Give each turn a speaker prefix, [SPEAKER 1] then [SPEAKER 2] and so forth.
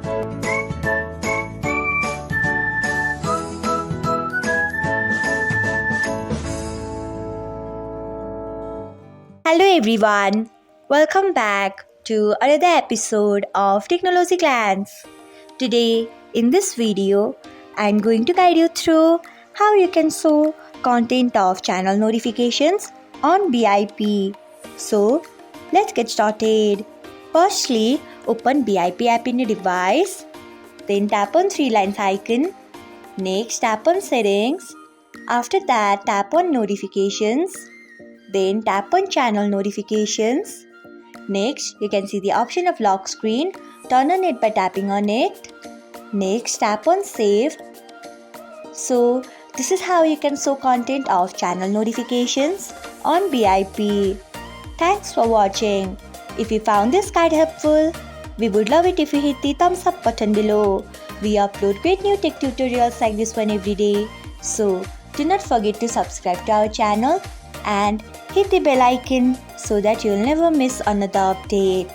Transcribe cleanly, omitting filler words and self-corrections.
[SPEAKER 1] Hello everyone, welcome back to another episode of Technologyglance. Today in this video, I am going to guide you through how you can show content of channel notifications on BIP. So let's get started. Firstly, open BIP app in your device, then tap on three lines icon. Next, tap on settings. After that, tap on notifications. Then tap on channel notifications. Next, you can see the option of lock screen. Turn on it by tapping on it. Next, tap on save. So, this is how you can show content of channel notifications on BIP. Thanks for watching. If you found this guide helpful, we would love it if you hit the thumbs up button below. We upload great new tech tutorials like this one every day. So, do not forget to subscribe to our channel and hit the bell icon so that you'll never miss another update.